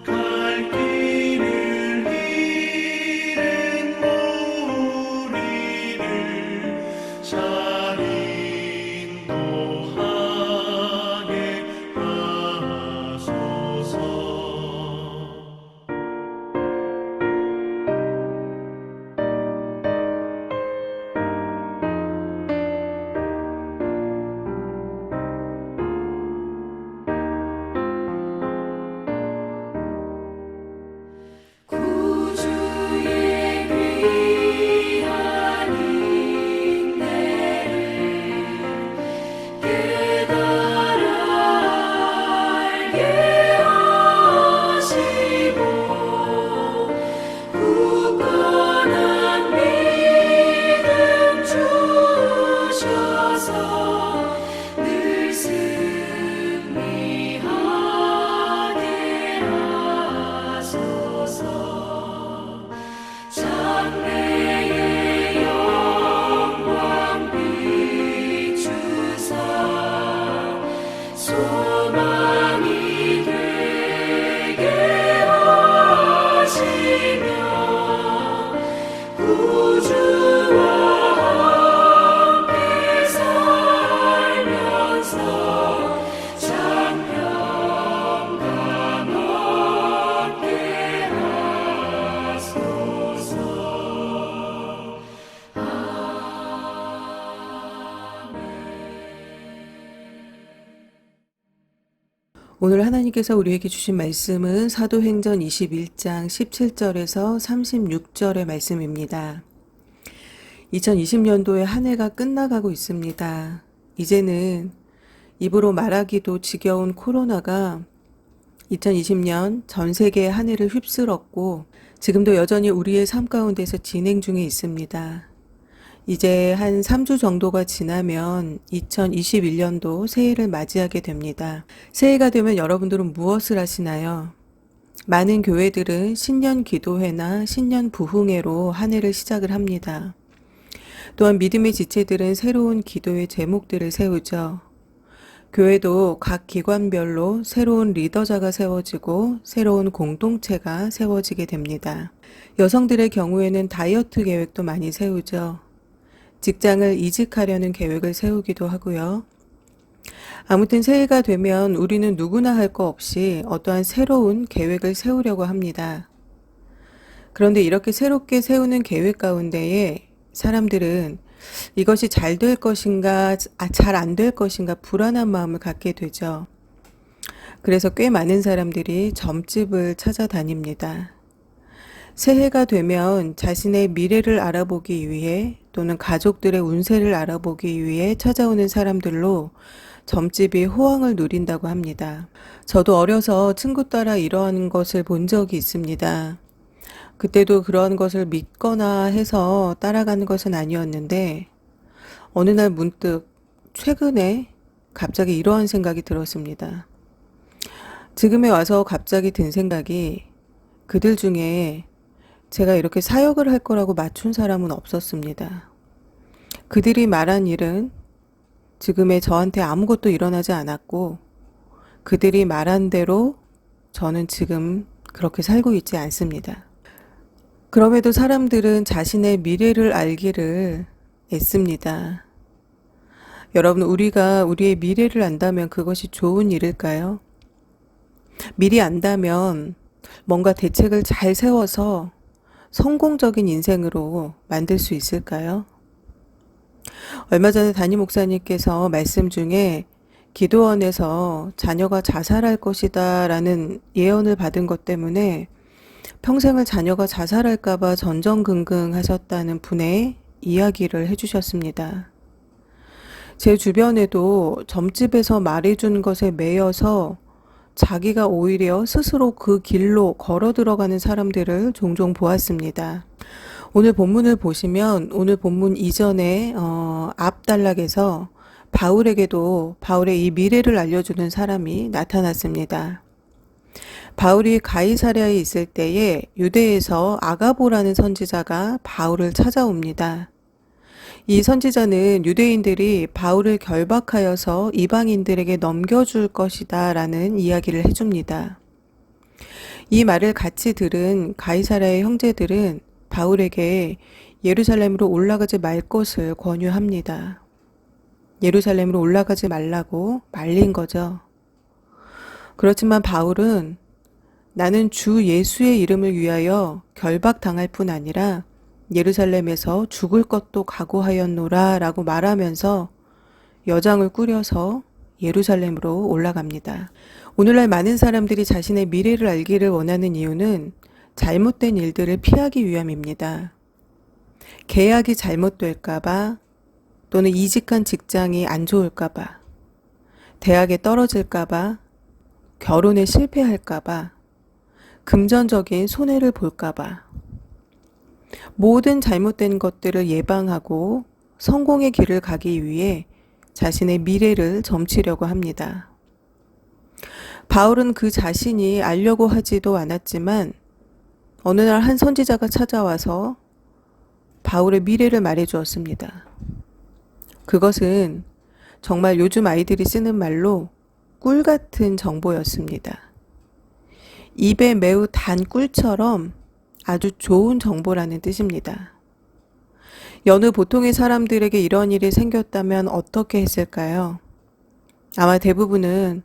갈 길을 잃은 우리를 잘 인도하게 하소서. 구주의 귀한 인내를 깨달아 알게 하시고 굳건한 믿음 주셔서 늘 승리하게 하소서. 장래의 영광 비추사 소망이 되게 하시며 구주와 함께 살면서 장평강 얻게 하소서. 오늘 하나님께서 우리에게 주신 말씀은 사도행전 21장 17절에서 36절의 말씀입니다. 2020년도에 한 해가 끝나가고 있습니다. 이제는 입으로 말하기도 지겨운 코로나가 2020년 전 세계의 한 해를 휩쓸었고 지금도 여전히 우리의 삶 가운데서 진행 중에 있습니다. 이제 한 3주 정도가 지나면 2021년도 새해를 맞이하게 됩니다. 새해가 되면 여러분들은 무엇을 하시나요? 많은 교회들은 신년 기도회나 신년 부흥회로 한 해를 시작을 합니다. 또한 믿음의 지체들은 새로운 기도의 제목들을 세우죠. 교회도 각 기관별로 새로운 리더자가 세워지고 새로운 공동체가 세워지게 됩니다. 여성들의 경우에는 다이어트 계획도 많이 세우죠. 직장을 이직하려는 계획을 세우기도 하고요. 아무튼 새해가 되면 우리는 누구나 할 거 없이 어떠한 새로운 계획을 세우려고 합니다. 그런데 이렇게 새롭게 세우는 계획 가운데에 사람들은 이것이 잘 될 것인가, 잘 안 될 것인가 불안한 마음을 갖게 되죠. 그래서 꽤 많은 사람들이 점집을 찾아다닙니다. 새해가 되면 자신의 미래를 알아보기 위해 또는 가족들의 운세를 알아보기 위해 찾아오는 사람들로 점집이 호황을 누린다고 합니다. 저도 어려서 친구 따라 이러한 것을 본 적이 있습니다. 그때도 그런 것을 믿거나 해서 따라가는 것은 아니었는데 어느 날 문득 최근에 갑자기 이러한 생각이 들었습니다. 지금에 와서 갑자기 든 생각이 그들 중에 제가 이렇게 사역을 할 거라고 맞춘 사람은 없었습니다. 그들이 말한 일은 지금의 저한테 아무것도 일어나지 않았고 그들이 말한 대로 저는 지금 그렇게 살고 있지 않습니다. 그럼에도 사람들은 자신의 미래를 알기를 애씁니다. 여러분, 우리가 우리의 미래를 안다면 그것이 좋은 일일까요? 미리 안다면 뭔가 대책을 잘 세워서 성공적인 인생으로 만들 수 있을까요? 얼마 전에 담임 목사님께서 말씀 중에 기도원에서 자녀가 자살할 것이다 라는 예언을 받은 것 때문에 평생을 자녀가 자살할까봐 전전긍긍 하셨다는 분의 이야기를 해주셨습니다. 제 주변에도 점집에서 말해준 것에 매여서 자기가 오히려 스스로 그 길로 걸어 들어가는 사람들을 종종 보았습니다. 오늘 본문을 보시면 오늘 본문 이전에 앞 단락에서 바울에게도 바울의 이 미래를 알려주는 사람이 나타났습니다. 바울이 가이사랴에 있을 때에 유대에서 아가보라는 선지자가 바울을 찾아옵니다. 이 선지자는 유대인들이 바울을 결박하여서 이방인들에게 넘겨줄 것이다 라는 이야기를 해줍니다. 이 말을 같이 들은 가이사랴의 형제들은 바울에게 예루살렘으로 올라가지 말 것을 권유합니다. 예루살렘으로 올라가지 말라고 말린 거죠. 그렇지만 바울은 나는 주 예수의 이름을 위하여 결박당할 뿐 아니라 예루살렘에서 죽을 것도 각오하였노라 라고 말하면서 여장을 꾸려서 예루살렘으로 올라갑니다. 오늘날 많은 사람들이 자신의 미래를 알기를 원하는 이유는 잘못된 일들을 피하기 위함입니다. 계약이 잘못될까봐, 또는 이직한 직장이 안 좋을까봐, 대학에 떨어질까봐, 결혼에 실패할까봐, 금전적인 손해를 볼까봐, 모든 잘못된 것들을 예방하고 성공의 길을 가기 위해 자신의 미래를 점치려고 합니다. 바울은 그 자신이 알려고 하지도 않았지만 어느 날 한 선지자가 찾아와서 바울의 미래를 말해주었습니다. 그것은 정말 요즘 아이들이 쓰는 말로 꿀 같은 정보였습니다. 입에 매우 단 꿀처럼 아주 좋은 정보라는 뜻입니다. 여느 보통의 사람들에게 이런 일이 생겼다면 어떻게 했을까요? 아마 대부분은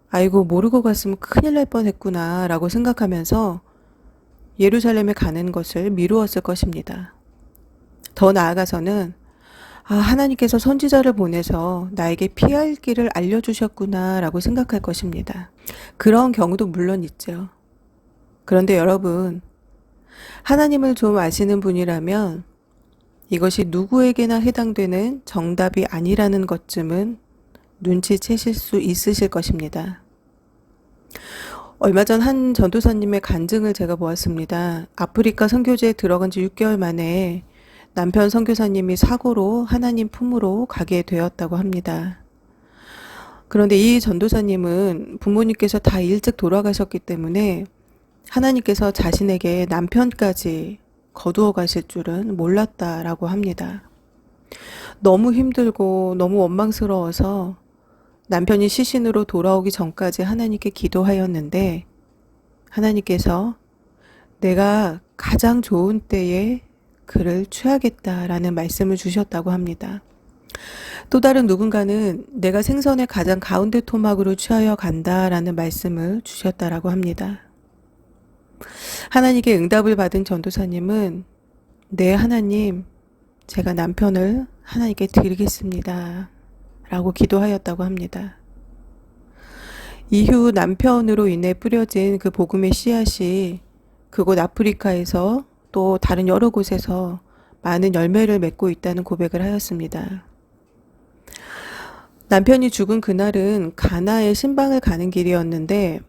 아이고 모르고 갔으면 큰일 날 뻔했구나 라고 생각하면서 예루살렘에 가는 것을 미루었을 것입니다. 더 나아가서는 하나님께서 선지자를 보내서 나에게 피할 길을 알려주셨구나 라고 생각할 것입니다. 그런 경우도 물론 있죠. 그런데 여러분, 하나님을 좀 아시는 분이라면 이것이 누구에게나 해당되는 정답이 아니라는 것쯤은 눈치채실 수 있으실 것입니다. 얼마 전 한 전도사님의 간증을 제가 보았습니다. 아프리카 선교지에 들어간 지 6개월 만에 남편 선교사님이 사고로 하나님 품으로 가게 되었다고 합니다. 그런데 이 전도사님은 부모님께서 다 일찍 돌아가셨기 때문에 하나님께서 자신에게 남편까지 거두어 가실 줄은 몰랐다라고 합니다. 너무 힘들고 너무 원망스러워서 남편이 시신으로 돌아오기 전까지 하나님께 기도하였는데 하나님께서 내가 가장 좋은 때에 그를 취하겠다라는 말씀을 주셨다고 합니다. 또 다른 누군가는 내가 생선의 가장 가운데 토막으로 취하여 간다라는 말씀을 주셨다라고 합니다. 하나님께 응답을 받은 전도사님은 네 하나님, 제가 남편을 하나님께 드리겠습니다 라고 기도하였다고 합니다. 이후 남편으로 인해 뿌려진 그 복음의 씨앗이 그곳 아프리카에서 또 다른 여러 곳에서 많은 열매를 맺고 있다는 고백을 하였습니다. 남편이 죽은 그날은 가나의 신방을 가는 길이었는데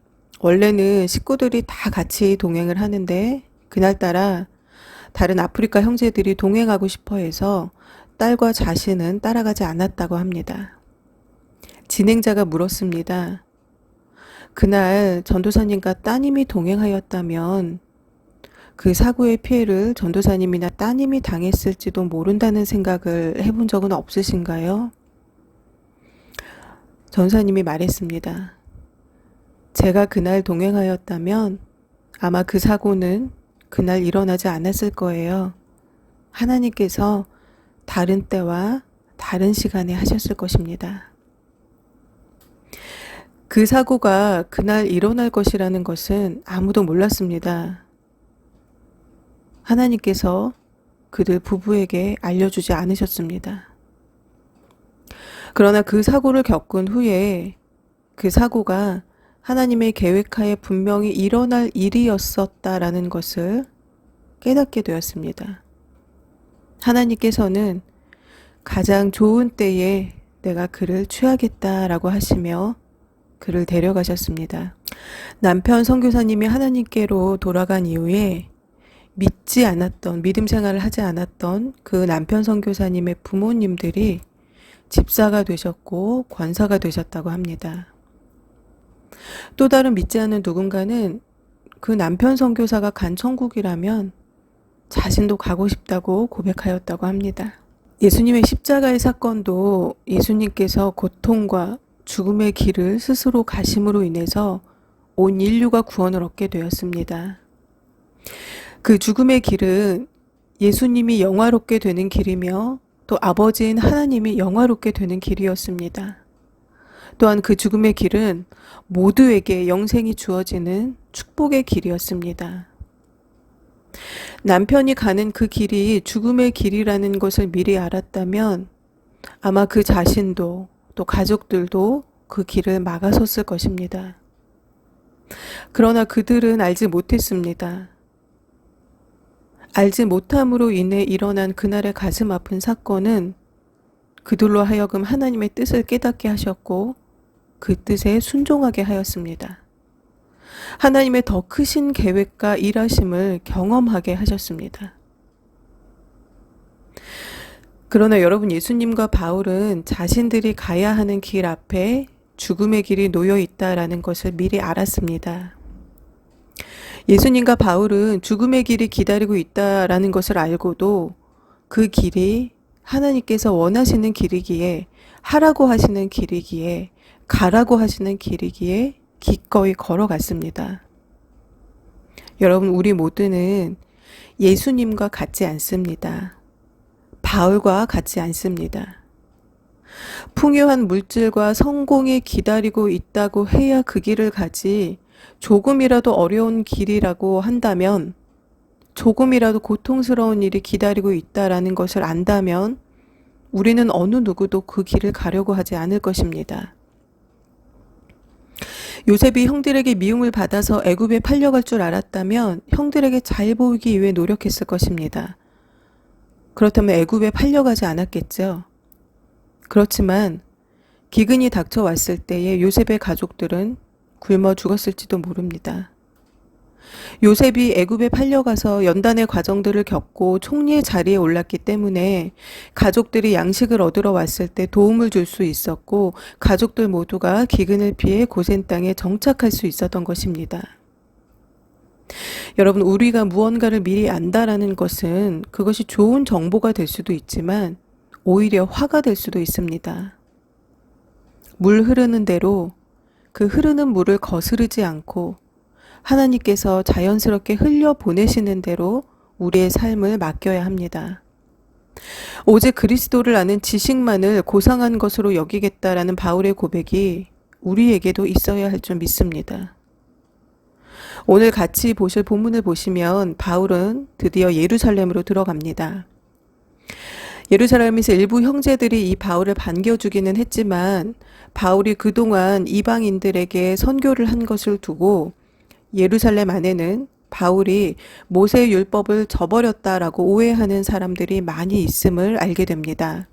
원래는 식구들이 다 같이 동행을 하는데 그날따라 다른 아프리카 형제들이 동행하고 싶어 해서 딸과 자신은 따라가지 않았다고 합니다. 진행자가 물었습니다. 그날 전도사님과 따님이 동행하였다면 그 사고의 피해를 전도사님이나 따님이 당했을지도 모른다는 생각을 해본 적은 없으신가요? 전사님이 말했습니다. 제가 그날 동행하였다면 아마 그 사고는 그날 일어나지 않았을 거예요. 하나님께서 다른 때와 다른 시간에 하셨을 것입니다. 그 사고가 그날 일어날 것이라는 것은 아무도 몰랐습니다. 하나님께서 그들 부부에게 알려주지 않으셨습니다. 그러나 그 사고를 겪은 후에 그 사고가 하나님의 계획하에 분명히 일어날 일이었었다라는 것을 깨닫게 되었습니다. 하나님께서는 가장 좋은 때에 내가 그를 취하겠다라고 하시며 그를 데려가셨습니다. 남편 선교사님이 하나님께로 돌아간 이후에 믿지 않았던, 믿음 생활을 하지 않았던 그 남편 선교사님의 부모님들이 집사가 되셨고 권사가 되셨다고 합니다. 또 다른 믿지 않는 누군가는 그 남편 선교사가 간 천국이라면 자신도 가고 싶다고 고백하였다고 합니다. 예수님의 십자가의 사건도 예수님께서 고통과 죽음의 길을 스스로 가심으로 인해서 온 인류가 구원을 얻게 되었습니다. 그 죽음의 길은 예수님이 영화롭게 되는 길이며 또 아버지인 하나님이 영화롭게 되는 길이었습니다. 또한 그 죽음의 길은 모두에게 영생이 주어지는 축복의 길이었습니다. 남편이 가는 그 길이 죽음의 길이라는 것을 미리 알았다면 아마 그 자신도 또 가족들도 그 길을 막아섰을 것입니다. 그러나 그들은 알지 못했습니다. 알지 못함으로 인해 일어난 그날의 가슴 아픈 사건은 그들로 하여금 하나님의 뜻을 깨닫게 하셨고 그 뜻에 순종하게 하였습니다. 하나님의 더 크신 계획과 일하심을 경험하게 하셨습니다. 그러나 여러분, 예수님과 바울은 자신들이 가야 하는 길 앞에 죽음의 길이 놓여 있다라는 것을 미리 알았습니다. 예수님과 바울은 죽음의 길이 기다리고 있다라는 것을 알고도 그 길이 하나님께서 원하시는 길이기에, 하라고 하시는 길이기에, 가라고 하시는 길이기에 기꺼이 걸어갔습니다. 여러분, 우리 모두는 예수님과 같지 않습니다. 바울과 같지 않습니다. 풍요한 물질과 성공이 기다리고 있다고 해야 그 길을 가지, 조금이라도 어려운 길이라고 한다면, 조금이라도 고통스러운 일이 기다리고 있다라는 것을 안다면 우리는 어느 누구도 그 길을 가려고 하지 않을 것입니다. 요셉이 형들에게 미움을 받아서 애굽에 팔려갈 줄 알았다면 형들에게 잘 보이기 위해 노력했을 것입니다. 그렇다면 애굽에 팔려가지 않았겠죠. 그렇지만 기근이 닥쳐왔을 때에 요셉의 가족들은 굶어 죽었을지도 모릅니다. 요셉이 애굽에 팔려가서 연단의 과정들을 겪고 총리의 자리에 올랐기 때문에 가족들이 양식을 얻으러 왔을 때 도움을 줄 수 있었고 가족들 모두가 기근을 피해 고센 땅에 정착할 수 있었던 것입니다. 여러분, 우리가 무언가를 미리 안다라는 것은 그것이 좋은 정보가 될 수도 있지만 오히려 화가 될 수도 있습니다. 물 흐르는 대로 그 흐르는 물을 거스르지 않고 하나님께서 자연스럽게 흘려보내시는 대로 우리의 삶을 맡겨야 합니다. 오직 그리스도를 아는 지식만을 고상한 것으로 여기겠다라는 바울의 고백이 우리에게도 있어야 할 줄 믿습니다. 오늘 같이 보실 본문을 보시면 바울은 드디어 예루살렘으로 들어갑니다. 예루살렘에서 일부 형제들이 이 바울을 반겨주기는 했지만 바울이 그동안 이방인들에게 선교를 한 것을 두고 예루살렘 안에는 바울이 모세의 율법을 저버렸다라고 오해하는 사람들이 많이 있음을 알게 됩니다.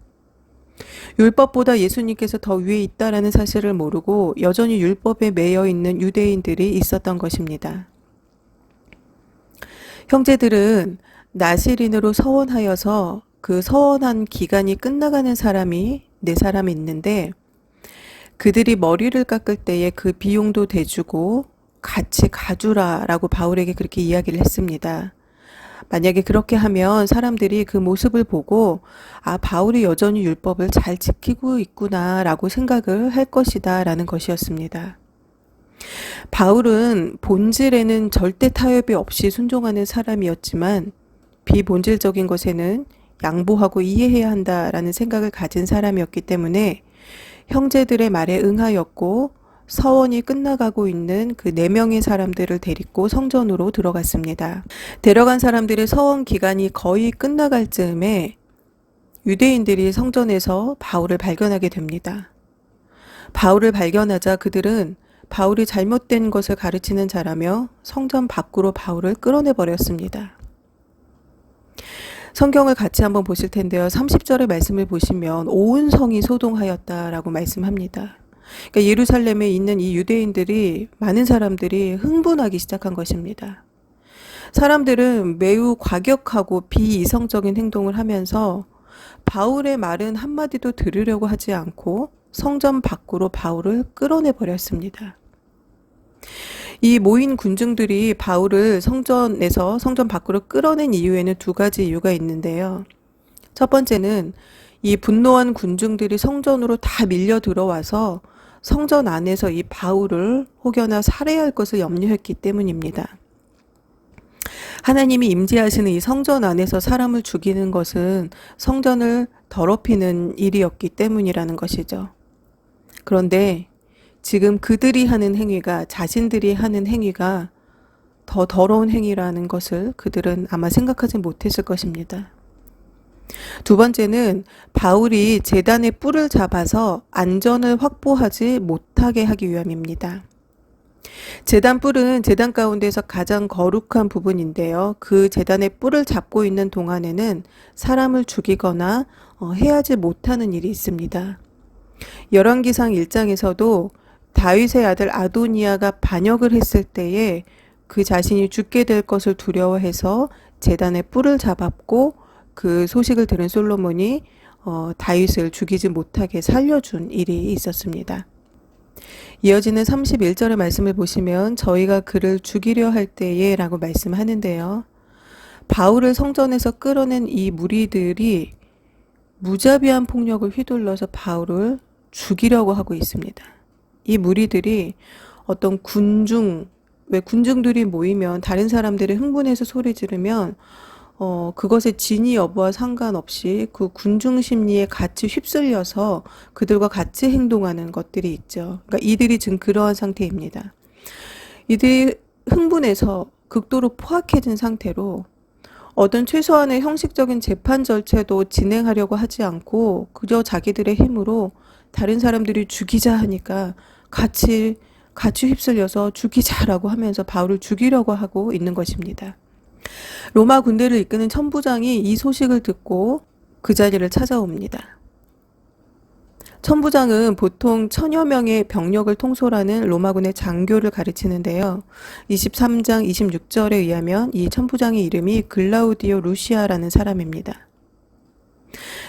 율법보다 예수님께서 더 위에 있다라는 사실을 모르고 여전히 율법에 매여 있는 유대인들이 있었던 것입니다. 형제들은 나시린으로 서원하여서 그 서원한 기간이 끝나가는 사람이 4사람이 있는데 그들이 머리를 깎을 때에 그 비용도 대주고 같이 가주라라고 바울에게 그렇게 이야기를 했습니다. 만약에 그렇게 하면 사람들이 그 모습을 보고 바울이 여전히 율법을 잘 지키고 있구나라고 생각을 할 것이다 라는 것이었습니다. 바울은 본질에는 절대 타협이 없이 순종하는 사람이었지만 비본질적인 것에는 양보하고 이해해야 한다라는 생각을 가진 사람이었기 때문에 형제들의 말에 응하였고 서원이 끝나가고 있는 그 4명의 사람들을 데리고 성전으로 들어갔습니다. 데려간 사람들의 서원 기간이 거의 끝나갈 즈음에 유대인들이 성전에서 바울을 발견하게 됩니다. 바울을 발견하자 그들은 바울이 잘못된 것을 가르치는 자라며 성전 밖으로 바울을 끌어내버렸습니다. 성경을 같이 한번 보실 텐데요. 30절의 말씀을 보시면 온 성이 소동하였다라고 말씀합니다. 그러니까 예루살렘에 있는 이 유대인들이, 많은 사람들이 흥분하기 시작한 것입니다. 사람들은 매우 과격하고 비이성적인 행동을 하면서 바울의 말은 한마디도 들으려고 하지 않고 성전 밖으로 바울을 끌어내버렸습니다. 이 모인 군중들이 바울을 성전 밖으로 끌어낸 이유에는 2가지 이유가 있는데요. 첫 번째는 이 분노한 군중들이 성전으로 다 밀려 들어와서 성전 안에서 이 바울을 혹여나 살해할 것을 염려했기 때문입니다. 하나님이 임재하시는 이 성전 안에서 사람을 죽이는 것은 성전을 더럽히는 일이었기 때문이라는 것이죠. 그런데 지금 그들이 하는 행위가, 자신들이 하는 행위가 더 더러운 행위라는 것을 그들은 아마 생각하지 못했을 것입니다. 두 번째는 바울이 제단의 뿔을 잡아서 안전을 확보하지 못하게 하기 위함입니다. 제단 뿔은 제단 가운데서 가장 거룩한 부분인데요. 그 제단의 뿔을 잡고 있는 동안에는 사람을 죽이거나 해하지 못하는 일이 있습니다. 열왕기상 1장에서도 다윗의 아들 아도니아가 반역을 했을 때에 그 자신이 죽게 될 것을 두려워해서 제단의 뿔을 잡았고 그 소식을 들은 솔로몬이 다윗을 죽이지 못하게 살려준 일이 있었습니다. 이어지는 31절의 말씀을 보시면 저희가 그를 죽이려 할 때에 라고 말씀하는데요. 바울을 성전에서 끌어낸 이 무리들이 무자비한 폭력을 휘둘러서 바울을 죽이려고 하고 있습니다. 이 무리들이 어떤 왜 군중들이 모이면 다른 사람들이 흥분해서 소리 지르면 그것의 진위 여부와 상관없이 그 군중 심리에 같이 휩쓸려서 그들과 같이 행동하는 것들이 있죠. 그러니까 이들이 지금 그러한 상태입니다. 이들이 흥분해서 극도로 포악해진 상태로 어떤 최소한의 형식적인 재판 절차도 진행하려고 하지 않고 그저 자기들의 힘으로 다른 사람들이 죽이자 하니까 같이 휩쓸려서 죽이자라고 하면서 바울을 죽이려고 하고 있는 것입니다. 로마 군대를 이끄는 천부장이 이 소식을 듣고 그 자리를 찾아옵니다. 천부장은 보통 1000여 명의 병력을 통솔하는 로마군의 장교를 가르치는데요. 23장 26절에 의하면 이 천부장의 이름이 글라우디오 루시아라는 사람입니다.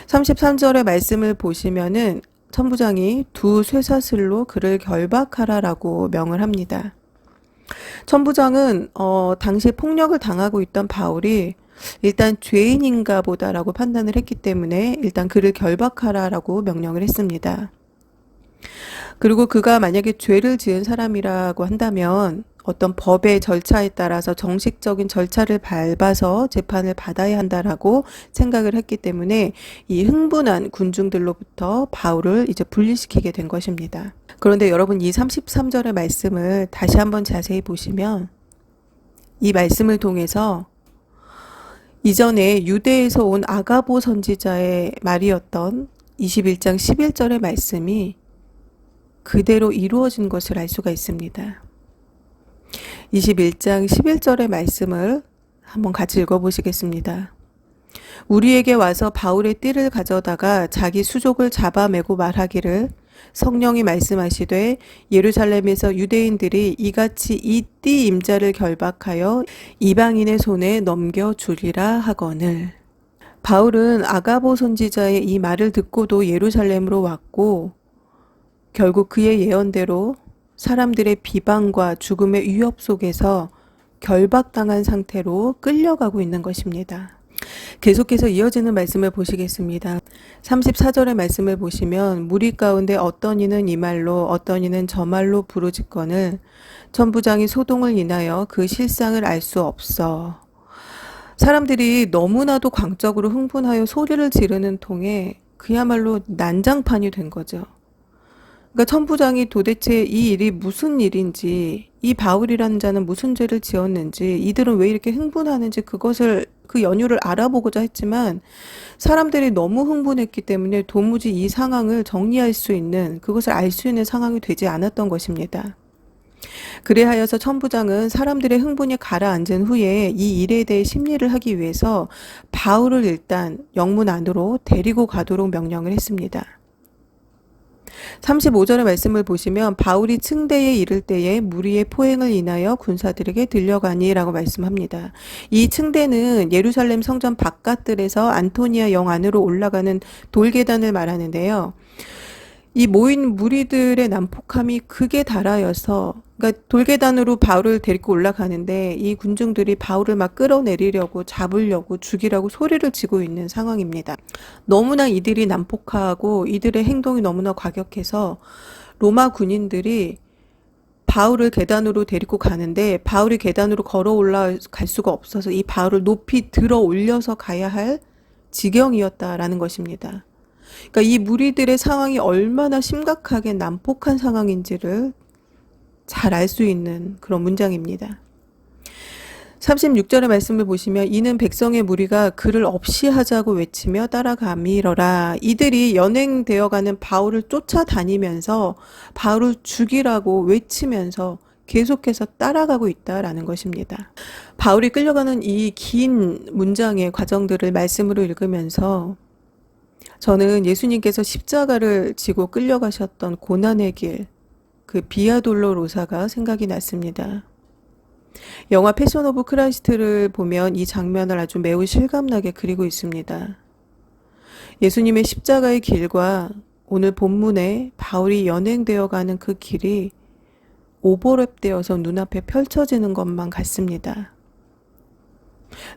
33절의 말씀을 보시면은 천부장이 두 쇠사슬로 그를 결박하라라고 명을 합니다. 천부장은 당시 폭력을 당하고 있던 바울이 일단 죄인인가 보다라고 판단을 했기 때문에 일단 그를 결박하라라고 명령을 했습니다. 그리고 그가 만약에 죄를 지은 사람이라고 한다면 어떤 법의 절차에 따라서 정식적인 절차를 밟아서 재판을 받아야 한다라고 생각을 했기 때문에 이 흥분한 군중들로부터 바울을 이제 분리시키게 된 것입니다. 그런데 여러분 이 33절의 말씀을 다시 한번 자세히 보시면 이 말씀을 통해서 이전에 유대에서 온 아가보 선지자의 말이었던 21장 11절의 말씀이 그대로 이루어진 것을 알 수가 있습니다. 21장 11절의 말씀을 한번 같이 읽어보시겠습니다. 우리에게 와서 바울의 띠를 가져다가 자기 수족을 잡아매고 말하기를 성령이 말씀하시되 예루살렘에서 유대인들이 이같이 이 띠 임자를 결박하여 이방인의 손에 넘겨주리라 하거늘. 바울은 아가보 선지자의 이 말을 듣고도 예루살렘으로 왔고 결국 그의 예언대로 사람들의 비방과 죽음의 위협 속에서 결박당한 상태로 끌려가고 있는 것입니다. 계속해서 이어지는 말씀을 보시겠습니다. 34절의 말씀을 보시면 무리 가운데 어떤 이는 이 말로 어떤 이는 저 말로 부르짖거늘 천부장이 소동을 인하여 그 실상을 알 수 없어. 사람들이 너무나도 광적으로 흥분하여 소리를 지르는 통에 그야말로 난장판이 된 거죠. 그러니까 천부장이 도대체 이 일이 무슨 일인지, 이 바울이라는 자는 무슨 죄를 지었는지, 이들은 왜 이렇게 흥분하는지 그 연유를 알아보고자 했지만 사람들이 너무 흥분했기 때문에 도무지 이 상황을 정리할 수 있는, 그것을 알 수 있는 상황이 되지 않았던 것입니다. 그래하여서 천부장은 사람들의 흥분이 가라앉은 후에 이 일에 대해 심리를 하기 위해서 바울을 일단 영문 안으로 데리고 가도록 명령을 했습니다. 35절의 말씀을 보시면 바울이 층대에 이를 때에 무리의 포행을 인하여 군사들에게 들려가니 라고 말씀합니다. 이 층대는 예루살렘 성전 바깥들에서 안토니아 영 안으로 올라가는 돌계단을 말하는데요. 이 모인 무리들의 난폭함이 극에 달하여서, 그러니까 돌계단으로 바울을 데리고 올라가는데 이 군중들이 바울을 막 끌어내리려고 잡으려고 죽이라고 소리를 지고 있는 상황입니다. 너무나 이들이 난폭하고 이들의 행동이 너무나 과격해서 로마 군인들이 바울을 계단으로 데리고 가는데 바울이 계단으로 걸어 올라갈 수가 없어서 이 바울을 높이 들어 올려서 가야 할 지경이었다라는 것입니다. 그러니까 이 무리들의 상황이 얼마나 심각하게 난폭한 상황인지를 잘 알 수 있는 그런 문장입니다. 36절의 말씀을 보시면 이는 백성의 무리가 그를 없이 하자고 외치며 따라가미러라. 이들이 연행되어가는 바울을 쫓아다니면서 바울을 죽이라고 외치면서 계속해서 따라가고 있다라는 것입니다. 바울이 끌려가는 이 긴 문장의 과정들을 말씀으로 읽으면서 저는 예수님께서 십자가를 지고 끌려가셨던 고난의 길, 그 비아 돌로로사가 생각이 났습니다. 영화 패션 오브 크라이스트를 보면 이 장면을 아주 매우 실감나게 그리고 있습니다. 예수님의 십자가의 길과 오늘 본문에 바울이 연행되어 가는 그 길이 오버랩되어서 눈앞에 펼쳐지는 것만 같습니다.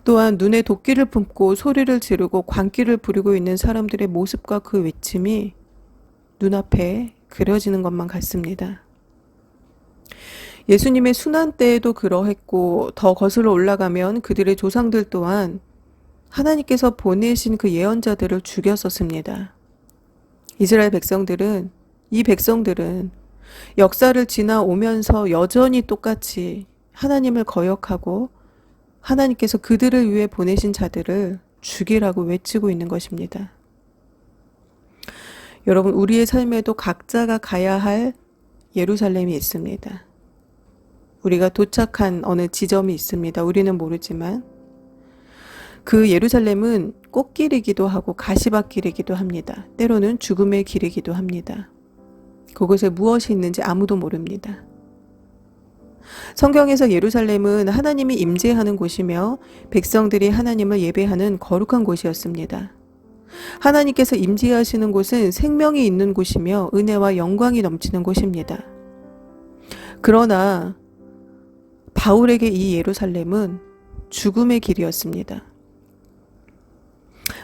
또한 눈에 도끼를 품고 소리를 지르고 광기를 부리고 있는 사람들의 모습과 그 외침이 눈앞에 그려지는 것만 같습니다. 예수님의 순환 때에도 그러했고 더 거슬러 올라가면 그들의 조상들 또한 하나님께서 보내신 그 예언자들을 죽였었습니다. 이스라엘 백성들은, 이 백성들은 역사를 지나오면서 여전히 똑같이 하나님을 거역하고 하나님께서 그들을 위해 보내신 자들을 죽이라고 외치고 있는 것입니다. 여러분, 우리의 삶에도 각자가 가야 할 예루살렘이 있습니다. 우리가 도착한 어느 지점이 있습니다. 우리는 모르지만 그 예루살렘은 꽃길이기도 하고 가시밭길이기도 합니다. 때로는 죽음의 길이기도 합니다. 그곳에 무엇이 있는지 아무도 모릅니다. 성경에서 예루살렘은 하나님이 임재하는 곳이며 백성들이 하나님을 예배하는 거룩한 곳이었습니다. 하나님께서 임재하시는 곳은 생명이 있는 곳이며 은혜와 영광이 넘치는 곳입니다. 그러나 바울에게 이 예루살렘은 죽음의 길이었습니다.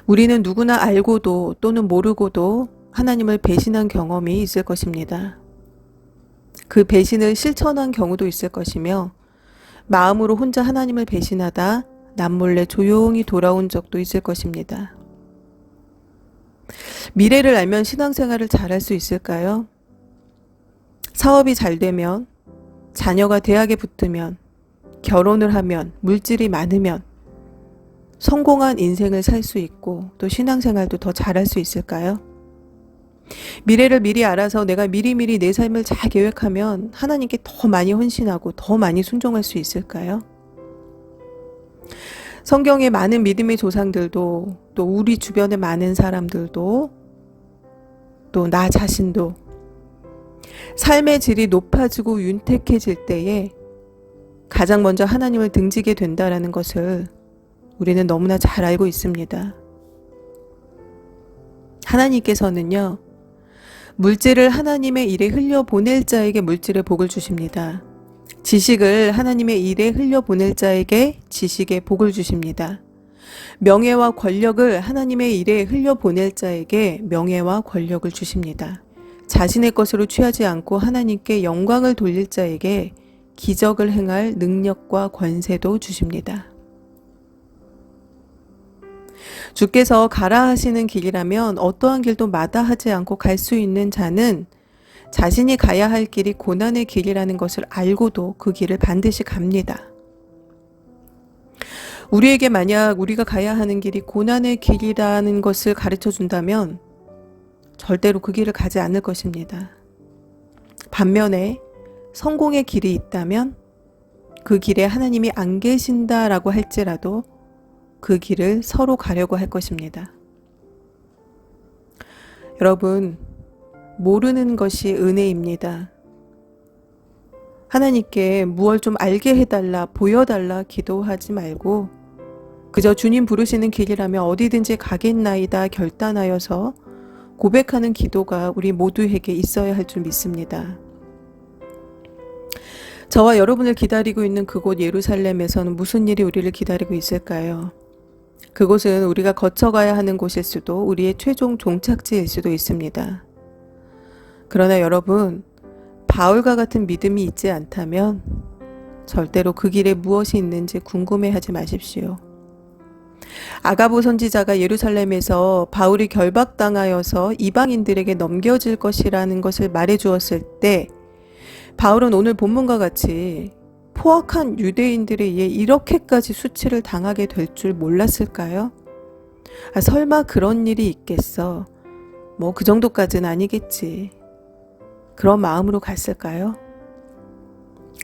우리는 누구나 알고도 또는 모르고도 하나님을 배신한 경험이 있을 것입니다. 그 배신을 실천한 경우도 있을 것이며 마음으로 혼자 하나님을 배신하다 남몰래 조용히 돌아온 적도 있을 것입니다. 미래를 알면 신앙생활을 잘할 수 있을까요? 사업이 잘 되면, 자녀가 대학에 붙으면, 결혼을 하면, 물질이 많으면 성공한 인생을 살 수 있고 또 신앙생활도 더 잘할 수 있을까요? 미래를 미리 알아서 내가 미리미리 내 삶을 잘 계획하면 하나님께 더 많이 헌신하고 더 많이 순종할 수 있을까요? 성경의 많은 믿음의 조상들도 또 우리 주변의 많은 사람들도 또 나 자신도 삶의 질이 높아지고 윤택해질 때에 가장 먼저 하나님을 등지게 된다라는 것을 우리는 너무나 잘 알고 있습니다. 하나님께서는요, 물질을 하나님의 일에 흘려보낼 자에게 물질의 복을 주십니다. 지식을 하나님의 일에 흘려보낼 자에게 지식의 복을 주십니다. 명예와 권력을 하나님의 일에 흘려보낼 자에게 명예와 권력을 주십니다. 자신의 것으로 취하지 않고 하나님께 영광을 돌릴 자에게 기적을 행할 능력과 권세도 주십니다. 주께서 가라 하시는 길이라면 어떠한 길도 마다하지 않고 갈 수 있는 자는 자신이 가야 할 길이 고난의 길이라는 것을 알고도 그 길을 반드시 갑니다. 우리에게 만약 우리가 가야 하는 길이 고난의 길이라는 것을 가르쳐 준다면 절대로 그 길을 가지 않을 것입니다. 반면에 성공의 길이 있다면 그 길에 하나님이 안 계신다라고 할지라도 그 길을 서로 가려고 할 것입니다. 여러분, 모르는 것이 은혜입니다. 하나님께 무얼 좀 알게 해달라, 보여달라 기도하지 말고 그저 주님 부르시는 길이라면 어디든지 가겠나이다 결단하여서 고백하는 기도가 우리 모두에게 있어야 할 줄 믿습니다. 저와 여러분을 기다리고 있는 그곳 예루살렘에서는 무슨 일이 우리를 기다리고 있을까요? 그곳은 우리가 거쳐가야 하는 곳일 수도 우리의 최종 종착지일 수도 있습니다. 그러나 여러분, 바울과 같은 믿음이 있지 않다면 절대로 그 길에 무엇이 있는지 궁금해하지 마십시오. 아가보 선지자가 예루살렘에서 바울이 결박당하여서 이방인들에게 넘겨질 것이라는 것을 말해주었을 때 바울은 오늘 본문과 같이 포악한 유대인들에 의해 이렇게까지 수치를 당하게 될 줄 몰랐을까요? 설마 그런 일이 있겠어. 뭐 그 정도까지는 아니겠지. 그런 마음으로 갔을까요?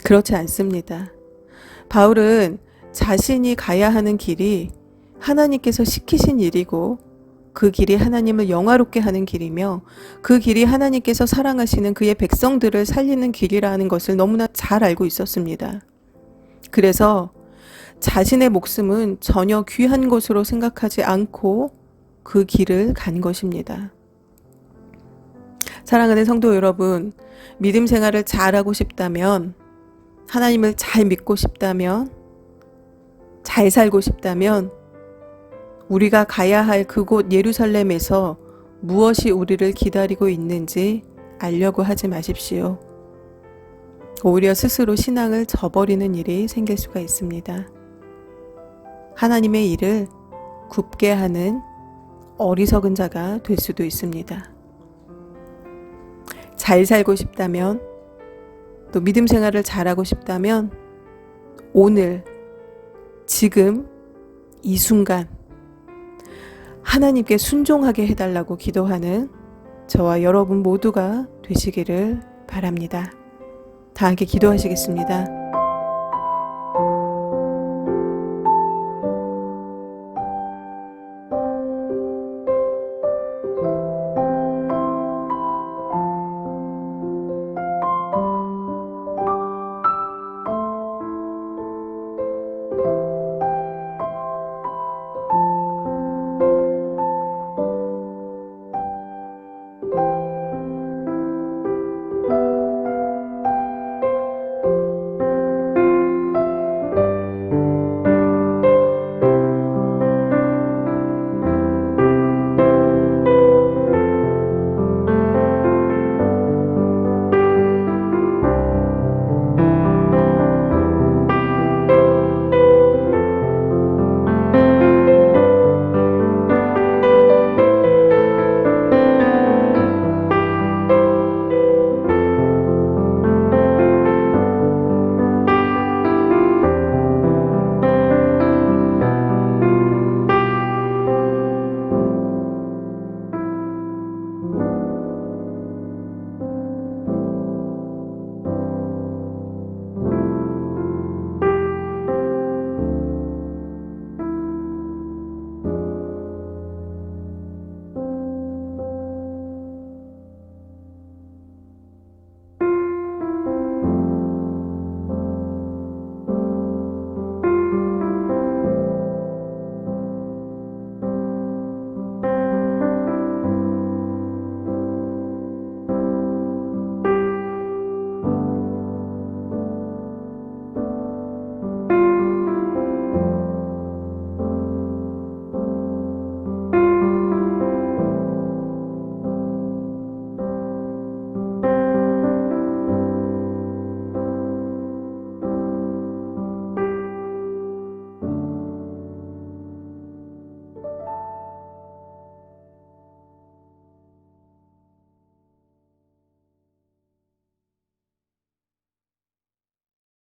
그렇지 않습니다. 바울은 자신이 가야 하는 길이 하나님께서 시키신 일이고 그 길이 하나님을 영화롭게 하는 길이며 그 길이 하나님께서 사랑하시는 그의 백성들을 살리는 길이라는 것을 너무나 잘 알고 있었습니다. 그래서 자신의 목숨은 전혀 귀한 것으로 생각하지 않고 그 길을 간 것입니다. 사랑하는 성도 여러분, 믿음 생활을 잘하고 싶다면, 하나님을 잘 믿고 싶다면, 잘 살고 싶다면 우리가 가야 할 그곳 예루살렘에서 무엇이 우리를 기다리고 있는지 알려고 하지 마십시오. 오히려 스스로 신앙을 저버리는 일이 생길 수가 있습니다. 하나님의 일을 굽게 하는 어리석은 자가 될 수도 있습니다. 잘 살고 싶다면, 또 믿음 생활을 잘하고 싶다면 오늘, 지금, 이 순간 하나님께 순종하게 해달라고 기도하는 저와 여러분 모두가 되시기를 바랍니다. 다 함께 기도하시겠습니다.